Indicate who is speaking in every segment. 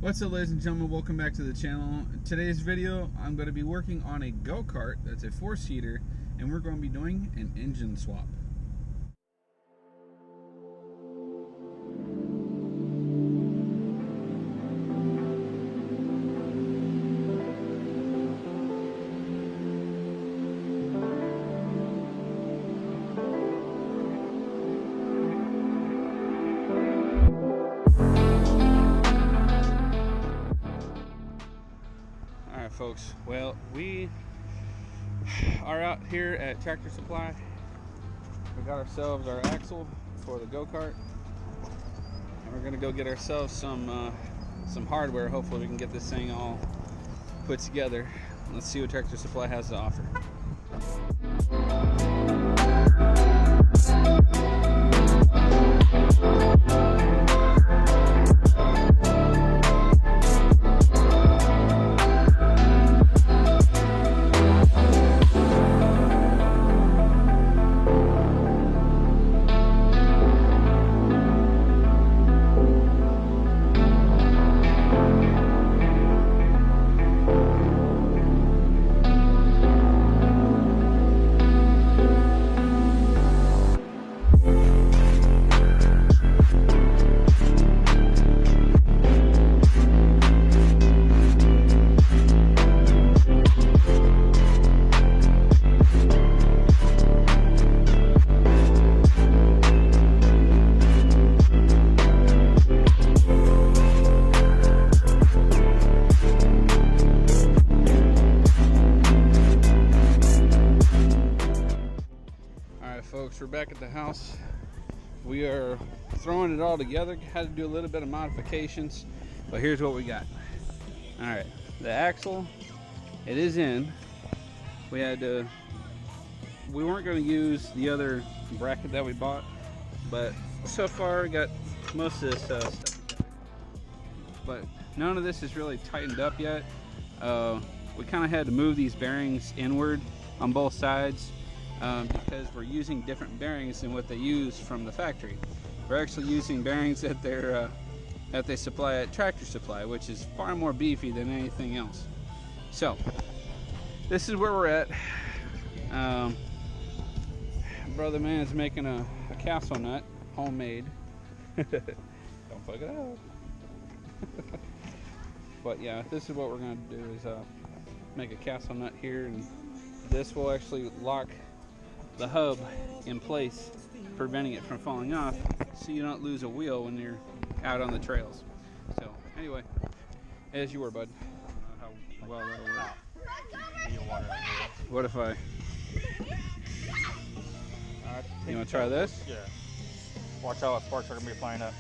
Speaker 1: What's up, ladies and gentlemen, welcome back to the channel. In today's video I'm going to be working on a go-kart that's a 4-seater, and we're going to be doing an engine swap. Folks, well, we are out here at Tractor Supply. We got ourselves our axle for the go-kart, and we're gonna go get ourselves some hardware. Hopefully we can get this thing all put together. Let's see what Tractor Supply has to offer. Folks, we're back at the house. We are throwing it all together. Had to do a little bit of modifications, but here's what we got. All right, the axle, it is in. We weren't going to use the other bracket that we bought, but so far we got most of this stuff together. But none of this is really tightened up yet. We kind of had to move these bearings inward on both sides. Because we're using different bearings than what they use from the factory. We're actually using bearings that they supply at Tractor Supply, which is far more beefy than anything else. So this is where we're at. Brother man's making a castle nut, homemade. Don't fuck it up. But yeah, this is what we're going to do is make a castle nut here, and this will actually lock the hub in place, preventing it from falling off, so you don't lose a wheel when you're out on the trails. So anyway, as you were, bud. I don't know how well that'll work. What if I you want to try this?
Speaker 2: Yeah. Watch out, sparks are gonna be flying up.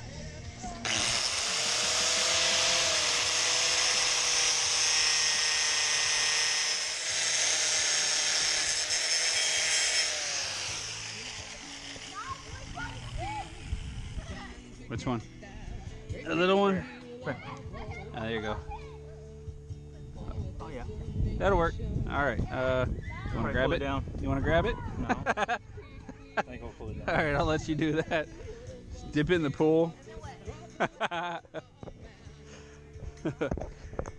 Speaker 1: Which one? The little one? There you go.
Speaker 2: Oh yeah.
Speaker 1: That'll work. All right. You want to grab it?
Speaker 2: Down.
Speaker 1: You want to grab it?
Speaker 2: No. I think I'll pull it down.
Speaker 1: All right, I'll let you do that. Just dip it in the pool.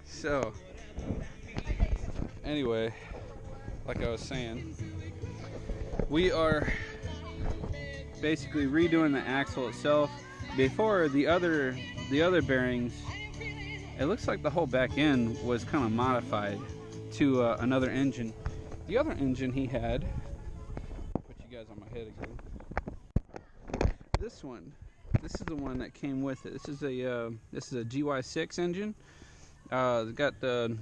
Speaker 1: So, anyway, like I was saying, we are basically redoing the axle itself. Before, the other bearings, it looks like the whole back end was kind of modified to another engine. The other engine he had, put you guys on my head again. This is the one that came with it. This is a GY6 engine. It's got the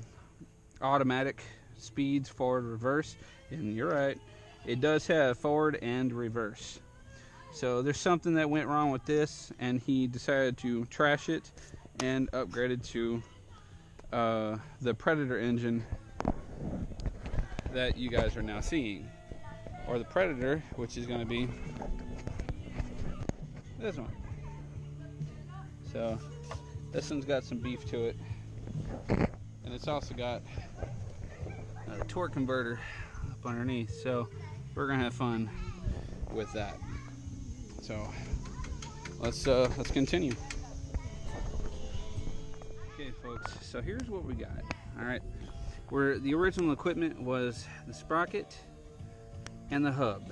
Speaker 1: automatic speeds, forward, reverse, and you're right, it does have forward and reverse. So there's something that went wrong with this, and he decided to trash it and upgrade it to the Predator engine that you guys are now seeing, or the Predator, which is going to be this one. So this one's got some beef to it, and it's also got a torque converter up underneath, so we're gonna have fun with that. So let's continue. Okay, Okay, folks, so here's what we got. All right, where the original equipment was the sprocket and the hub,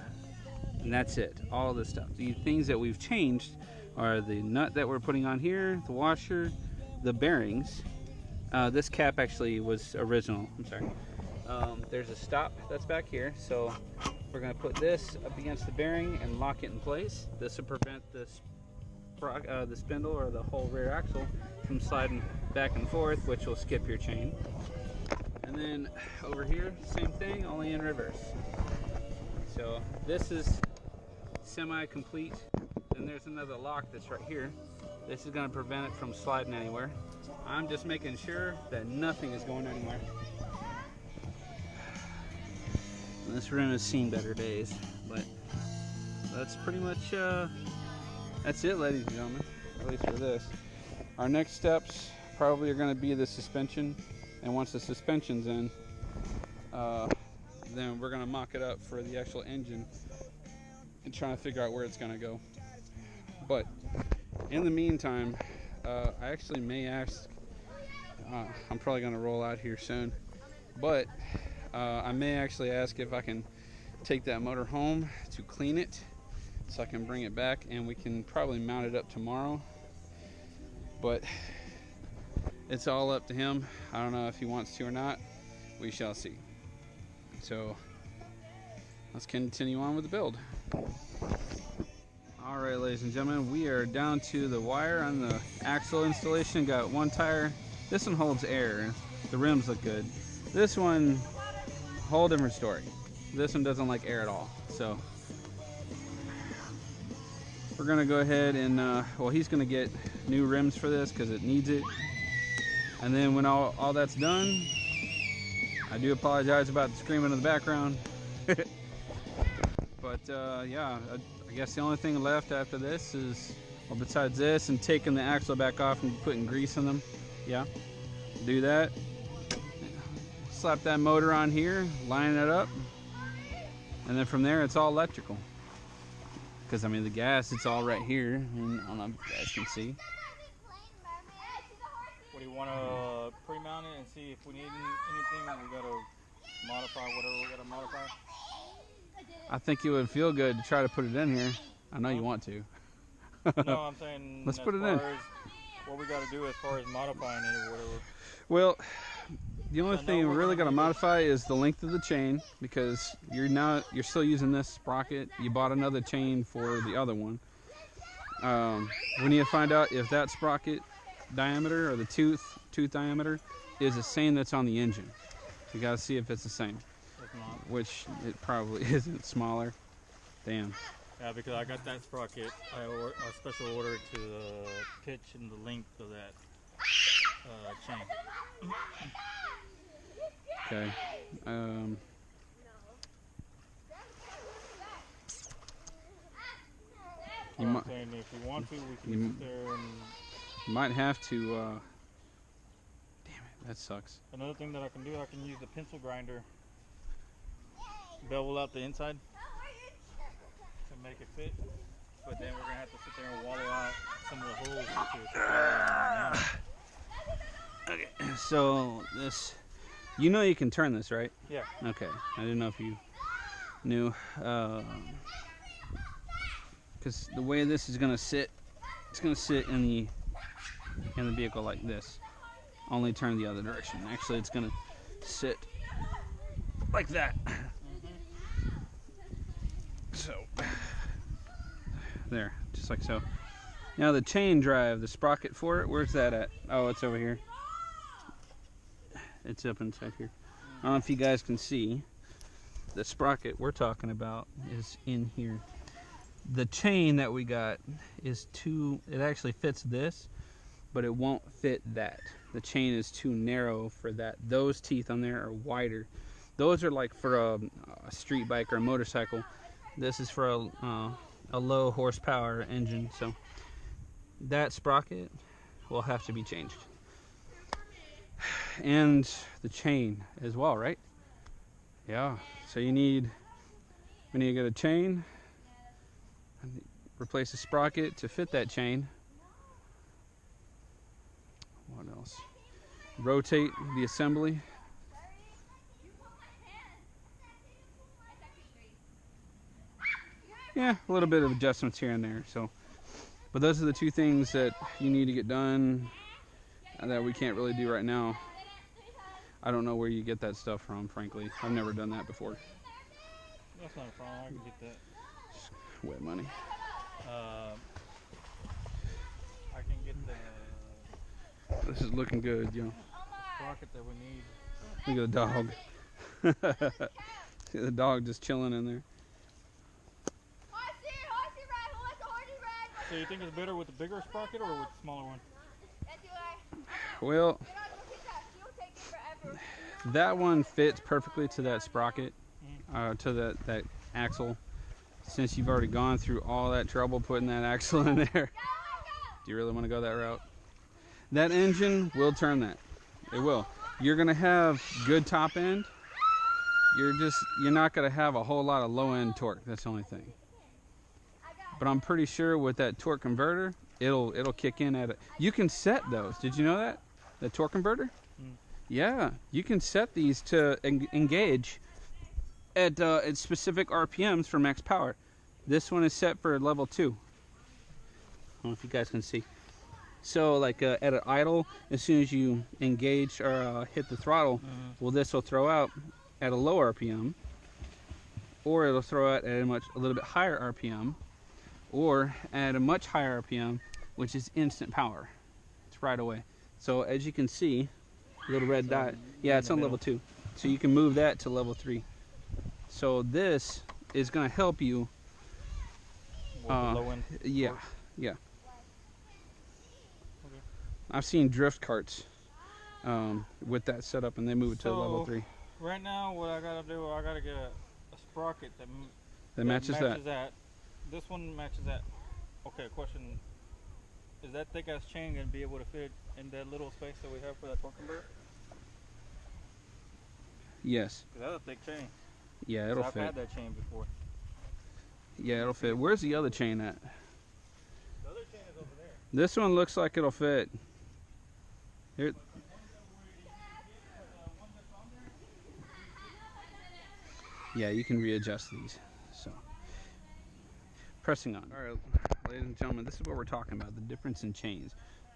Speaker 1: and that's it. All this stuff. The things that we've changed are the nut that we're putting on here, the washer, the bearings. This cap actually was original. I'm sorry. There's a stop that's back here, so we're going to put this up against the bearing and lock it in place. This will prevent the spindle or the whole rear axle from sliding back and forth, which will skip your chain. And then over here, same thing, only in reverse. So this is semi-complete. Then there's another lock that's right here. This is going to prevent it from sliding anywhere. I'm just making sure that nothing is going anywhere. This room has seen better days, but that's pretty much that's it, ladies and gentlemen, at least for this. Our next steps probably are going to be the suspension, and once the suspension's in, then we're going to mock it up for the actual engine and try to figure out where it's going to go. But in the meantime, I actually may ask, I'm probably going to roll out here soon, but I may actually ask if I can take that motor home to clean it so I can bring it back, and we can probably mount it up tomorrow. But it's all up to him. I don't know if he wants to or not. We shall see. So let's continue on with the build. Alright, ladies and gentlemen, we are down to the wire on the axle installation. Got one tire. This one holds air. The rims look good. This one, whole different story. This one doesn't like air at all. So we're gonna go ahead and well, he's gonna get new rims for this because it needs it. And then when all that's done, I do apologize about the screaming in the background. But yeah, I guess the only thing left after this is, well, besides this and taking the axle back off and putting grease in them, yeah, do that. Slap that motor on here, line it up, and then from there it's all electrical. Because I mean the gas, it's all right here, and I don't know if you guys can see.
Speaker 2: What do you want to pre-mount it and see if we need anything? We got to modify whatever we got to modify.
Speaker 1: I think it would feel good to try to put it in here. I know you want to.
Speaker 2: No, I'm saying
Speaker 1: let's put it in.
Speaker 2: What we got to do as far as modifying it or whatever.
Speaker 1: Well, the only thing we really got to modify is the length of the chain, because you're still using this sprocket. You bought another chain for the other one. We need to find out if that sprocket diameter or the tooth diameter is the same that's on the engine. We got to see if it's the same.
Speaker 2: If not,
Speaker 1: which it probably isn't. Smaller. Damn.
Speaker 2: Yeah, because I got that sprocket. I special ordered to the pitch and the length of that chain.
Speaker 1: Okay.
Speaker 2: I'm saying if you want to, we can sit there and...
Speaker 1: You might have to... damn it, that sucks.
Speaker 2: Another thing that I can do, I can use the pencil grinder, bevel out the inside to make it fit. But then we're going to have to sit there and wallow out some of the holes.
Speaker 1: Okay, so this... You know you can turn this, right?
Speaker 2: Yeah.
Speaker 1: Okay, I didn't know if you knew. Because the way this is going to sit, it's going to sit in the vehicle like this. Only turn the other direction. Actually, it's going to sit like that. So, there, just like so. Now the chain drive, the sprocket for it, where's that at? Oh, it's over here. It's up inside here. I don't know if you guys can see. The sprocket we're talking about is in here. The chain that we got is it actually fits this, but it won't fit that. The chain is too narrow for that. Those teeth on there are wider. Those are like for a street bike or a motorcycle. This is for a low horsepower engine, so that sprocket will have to be changed. And the chain as well, right? Yeah, so we need to get a chain, replace the sprocket to fit that chain. What else? rotate the assembly. Yeah, a little bit of adjustments here and there. So, but those are the two things that you need to get done that we can't really do right now. I don't know where you get that stuff from, frankly. I've never done that before.
Speaker 2: That's not a problem. I can get that.
Speaker 1: Just wet money.
Speaker 2: I can get the
Speaker 1: This is looking good, yo.
Speaker 2: sprocket that we need.
Speaker 1: Look at the dog. See the dog just chilling in there.
Speaker 2: So you think it's better with the bigger sprocket or with the smaller one?
Speaker 1: Well, that one fits perfectly to that sprocket, to that axle. Since you've already gone through all that trouble putting that axle in there, do you really want to go that route? That engine will turn that. It will. You're gonna have good top end. You're not gonna have a whole lot of low end torque. That's the only thing. But I'm pretty sure with that torque converter, it'll kick in at it. You can set those. Did you know that? The torque converter? Yeah, you can set these to engage at specific RPMs for max power. This one is set for level 2. I don't know if you guys can see. So like at an idle, as soon as you engage or hit the throttle, well, this will throw out at a low RPM, or it'll throw out at a little bit higher RPM, or at a much higher RPM, which is instant power. It's right away. So as you can see, little red dot. Yeah, it's on level 2. So you can move that to level 3. So this is going to help you.
Speaker 2: Low end.
Speaker 1: Yeah, yeah. Okay. I've seen drift carts with that setup, and they move it to level 3.
Speaker 2: Right now, what I gotta do, I gotta get a sprocket
Speaker 1: that matches that.
Speaker 2: This one matches that. Okay, question. Is that thick ass chain gonna be able to fit in that little space that we have for that torque converter?
Speaker 1: Yes.
Speaker 2: That's a thick chain.
Speaker 1: Yeah, it'll fit.
Speaker 2: I've had that chain before.
Speaker 1: Yeah, it'll fit. Where's the other chain at?
Speaker 2: The other chain is over there.
Speaker 1: This one looks like it'll fit. Here. Yeah, you can readjust these. So, pressing on. All right, ladies and gentlemen, this is what we're talking about, the difference in chains.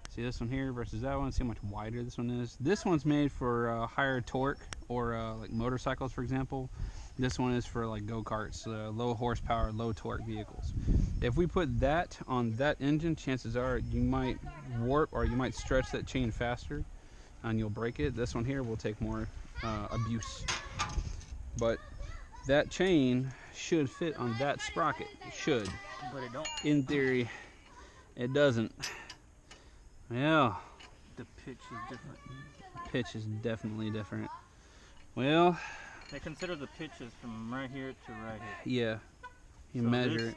Speaker 1: See this one here versus that one? See how much wider this one is? This one's made for higher torque, or like motorcycles, for example. This one is for like go-karts, low horsepower, low torque vehicles. If we put that on that engine, chances are you might warp or you might stretch that chain faster and you'll break it. This one here will take more abuse. But that chain should fit on that sprocket. It should.
Speaker 2: But it don't.
Speaker 1: In theory, it doesn't. Well,
Speaker 2: the pitch is different.
Speaker 1: Pitch is definitely different. Well,
Speaker 2: they consider the pitches from right here to right here.
Speaker 1: Yeah, you measure it.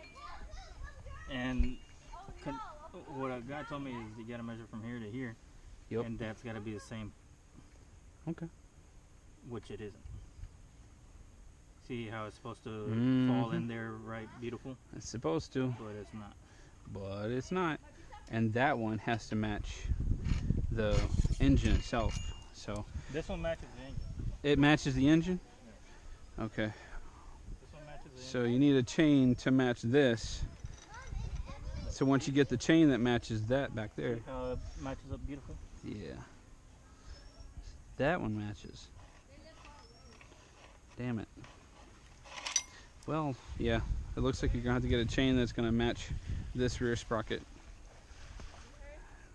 Speaker 2: And what a guy told me is you got to measure from here to here.
Speaker 1: Yep.
Speaker 2: And that's got to be the same.
Speaker 1: Okay.
Speaker 2: Which it isn't. See how it's supposed to fall in there, right? Beautiful.
Speaker 1: It's supposed to.
Speaker 2: But it's not.
Speaker 1: But it's not. And that one has to match the engine itself. So
Speaker 2: this one matches the engine.
Speaker 1: It matches the engine?
Speaker 2: Yeah.
Speaker 1: Okay.
Speaker 2: This one matches the
Speaker 1: so you need a chain to match this. So once you get the chain that matches that back there.
Speaker 2: See how it matches up beautiful?
Speaker 1: Yeah. That one matches. Damn it. Well, yeah. It looks like you're going to have to get a chain that's going to match this rear sprocket.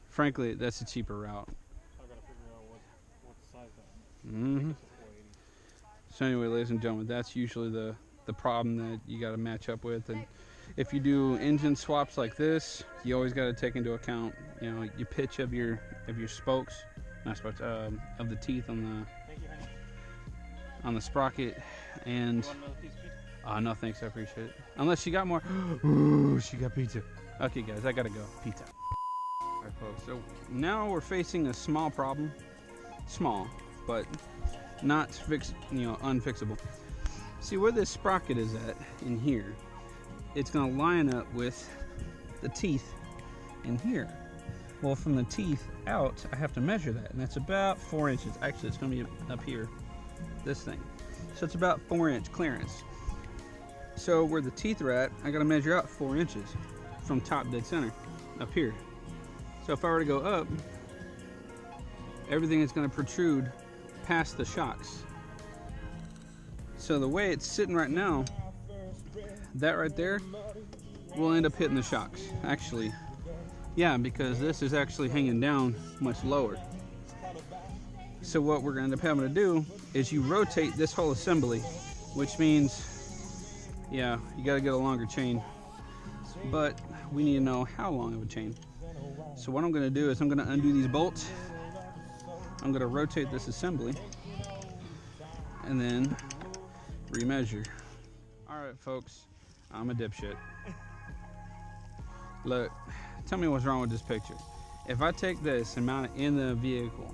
Speaker 1: Frankly, that's a cheaper route.
Speaker 2: I got to figure out what size that is.
Speaker 1: So anyway, ladies and gentlemen, that's usually the problem that you got to match up with. And if you do engine swaps like this, you always got to take into account, you know, your pitch of your spokes, not spokes, of the teeth on the sprocket. And no thanks, I appreciate it. Unless you got more. Ooh, she got pizza. Okay, guys, I gotta go. Pizza. All right, folks. So now we're facing a small problem. Small, but not unfixable. See where this sprocket is at in here. It's gonna line up with the teeth in here. Well, from the teeth out, I have to measure that, and that's about 4 inches. Actually, it's going to be up here, this thing. So it's about 4-inch clearance. So where the teeth are at, I got to measure out 4 inches from top dead center, up here. So if I were to go up, everything is going to protrude past the shocks. So the way it's sitting right now, that right there will end up hitting the shocks. Actually, yeah, because this is actually hanging down much lower. So what we're going to end up having to do is you rotate this whole assembly, which means, yeah, you got to get a longer chain. But we need to know how long of a chain. So what I'm going to do is I'm going to undo these bolts. I'm going to rotate this assembly and then remeasure. Alright folks, I'm a dipshit. Look, tell me what's wrong with this picture. If I take this and mount it in the vehicle,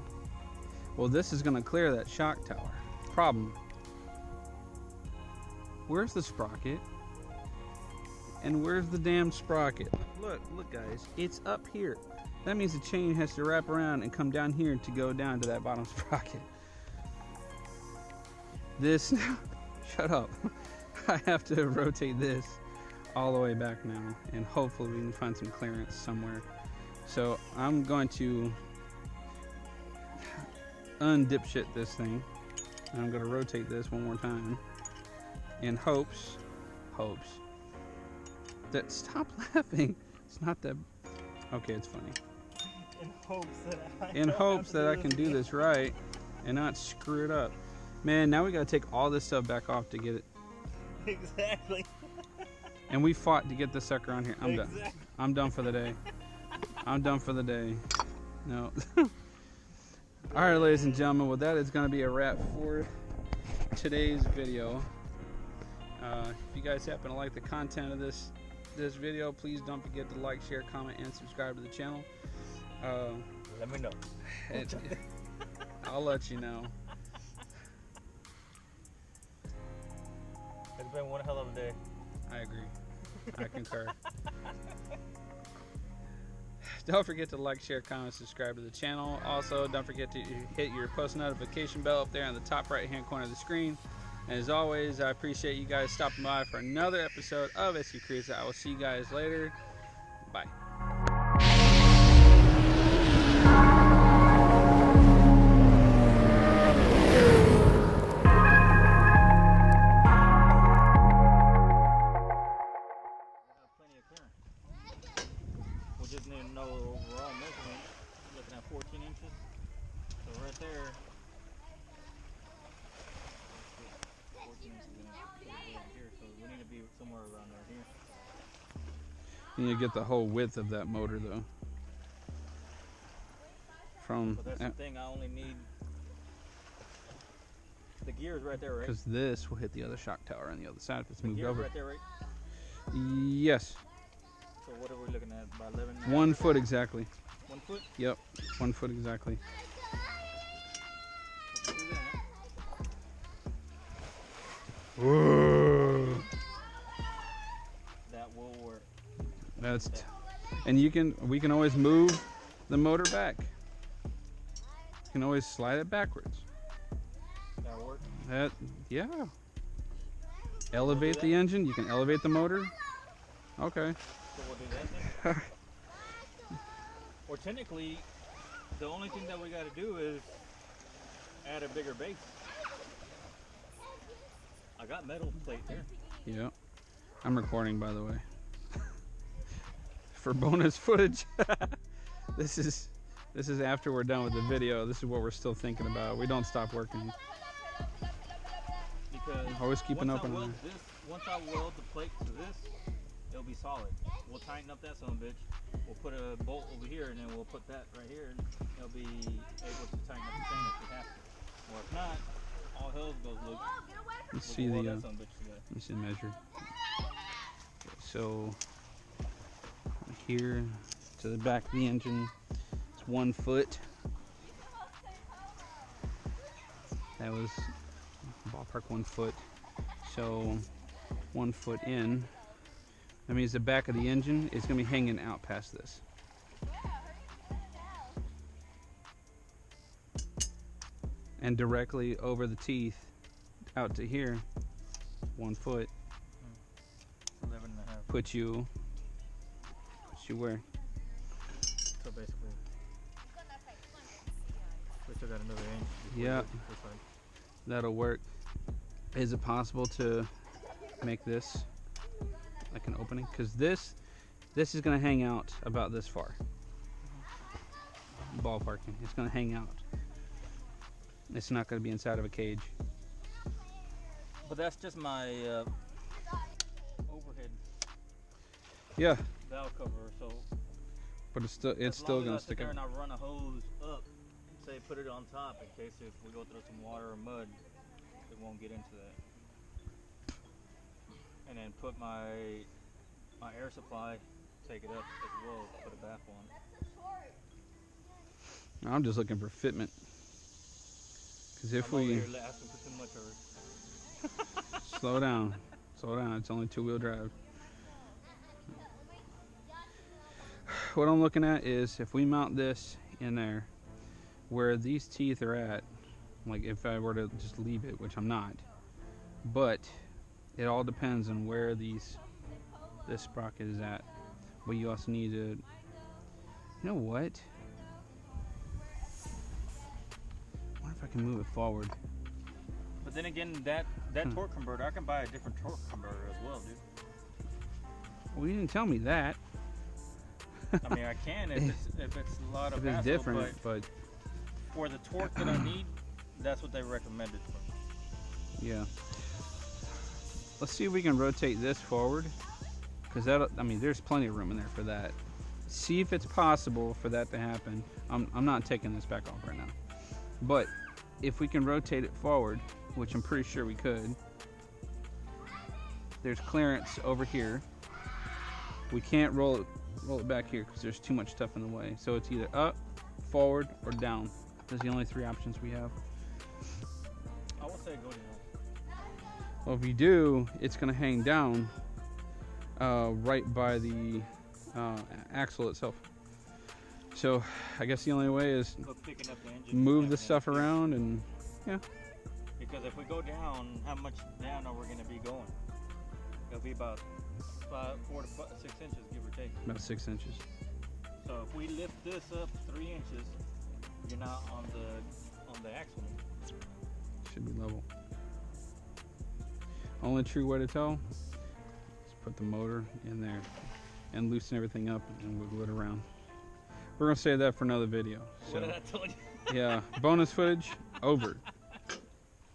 Speaker 1: well, this is going to clear that shock tower. Problem. Where's the sprocket? And where's the damn sprocket? Look guys, it's up here. That means the chain has to wrap around and come down here to go down to that bottom sprocket. This, shut up. I have to rotate this all the way back now, and hopefully we can find some clearance somewhere. So I'm going to undipshit this thing, and I'm going to rotate this one more time in hopes that, stop laughing, it's not that, okay, it's funny. In hopes that I can do this right and not screw it up. Man, now we got to take all this stuff back off to get it.
Speaker 2: Exactly.
Speaker 1: And we fought to get this sucker on here. I'm done. I'm done for the day. I'm done for the day. No. Alright, ladies and gentlemen, well, that is going to be a wrap for today's video. If you guys happen to like the content of this video, please don't forget to like, share, comment, and subscribe to the channel.
Speaker 2: Let me know.
Speaker 1: I'll let you know.
Speaker 2: It's been one hell of a day.
Speaker 1: I agree. I concur. Don't forget to like, share, comment, subscribe to the channel. Also, don't forget to hit your post notification bell up there on the top right hand corner of the screen. And as always, I appreciate you guys stopping by for another episode of SU Cruiser. I will see you guys later. Bye.
Speaker 2: We just need to know overall measurement. Looking at 14 inches. So right there, 14 inches here. So we need to be somewhere around right here.
Speaker 1: You need to get the whole width of that motor though. From,
Speaker 2: so that's the thing, I only need the gears right there, right?
Speaker 1: Because this will hit the other shock tower on the other side if it's moved over.
Speaker 2: Right there, right?
Speaker 1: Yes.
Speaker 2: So what are we looking at? By 11?
Speaker 1: 1 foot exactly.
Speaker 2: 1 foot?
Speaker 1: Yep, 1 foot exactly.
Speaker 2: Let's do that.
Speaker 1: Whoa.
Speaker 2: That will work.
Speaker 1: That's and we can always move the motor back. You can always slide it backwards.
Speaker 2: That'll work.
Speaker 1: Yeah. Elevate the engine. You can elevate the motor. Okay.
Speaker 2: So we'll do that then. Or technically, the only thing that we got to do is add a bigger base. I got metal plate there.
Speaker 1: Yeah. I'm recording, by the way. For bonus footage. This is after we're done with the video. This is what we're still thinking about. We don't stop working.
Speaker 2: Because
Speaker 1: always keep an open eye.
Speaker 2: Once I weld the plate to this, it'll be solid. We'll tighten up that son of a bitch. We'll put a bolt over here, and then we'll put that right here, and it'll be able to tighten up the chain if we have to. Or if not, all hell goes loose.
Speaker 1: Let's see the let me see the measure. Okay, so here to the back of the engine, it's 1 foot. That was ballpark 1 foot. So 1 foot in. That means the back of the engine is going to be hanging out past this. and directly over the teeth out to here, 1 foot,
Speaker 2: 11.5.
Speaker 1: puts you where?
Speaker 2: So basically, we still got another inch.
Speaker 1: Yeah, that'll work. Is it possible to make this like an opening? Because this is going to hang out about this far. Ballparking. It's going to hang out. It's not going to be inside of a cage.
Speaker 2: But that's just my overhead.
Speaker 1: Yeah.
Speaker 2: Valve cover. So.
Speaker 1: But it's still going to stick out.
Speaker 2: And I run a hose up. Say put it on top in case if we go through some water or mud, it won't get into that. And then put my air supply, take it up as well, put a baff on.
Speaker 1: I'm just looking for fitment. Because if we
Speaker 2: asking for too much already.
Speaker 1: slow down, it's only 2-wheel drive. What I'm looking at is if we mount this in there, where these teeth are at, like if I were to just leave it, which I'm not, but it all depends on where this sprocket is at. But you also need to, you know what? I wonder if I can move it forward.
Speaker 2: But then again, that torque converter, I can buy a different torque converter as well, dude.
Speaker 1: Well, you didn't tell me that.
Speaker 2: I mean, I can if it's a lot of
Speaker 1: if it's
Speaker 2: hassle,
Speaker 1: different, but
Speaker 2: for the torque that I need, that's what they recommended for me.
Speaker 1: Yeah. Let's see if we can rotate this forward, because there's plenty of room in there for that. See if it's possible for that to happen. I'm not taking this back off right now, but if we can rotate it forward, which I'm pretty sure we could, there's clearance over here. We can't roll it back here because there's too much stuff in the way. So it's either up, forward, or down. Those are the only 3 options we have.
Speaker 2: I would say go down.
Speaker 1: Well, if you do, it's going to hang down right by the axle itself. So I guess the only way is
Speaker 2: picking up the engine,
Speaker 1: move the stuff around and yeah.
Speaker 2: Because if we go down, how much down are we going to be going? It'll be about 4 to 6 inches, give or take.
Speaker 1: About 6 inches.
Speaker 2: So if we lift this up 3 inches, you're not on the axle.
Speaker 1: Should be level. Only true way to tell is put the motor in there and loosen everything up and wiggle it around. We're gonna save that for another video. So,
Speaker 2: what did I tell you?
Speaker 1: Yeah, bonus footage over.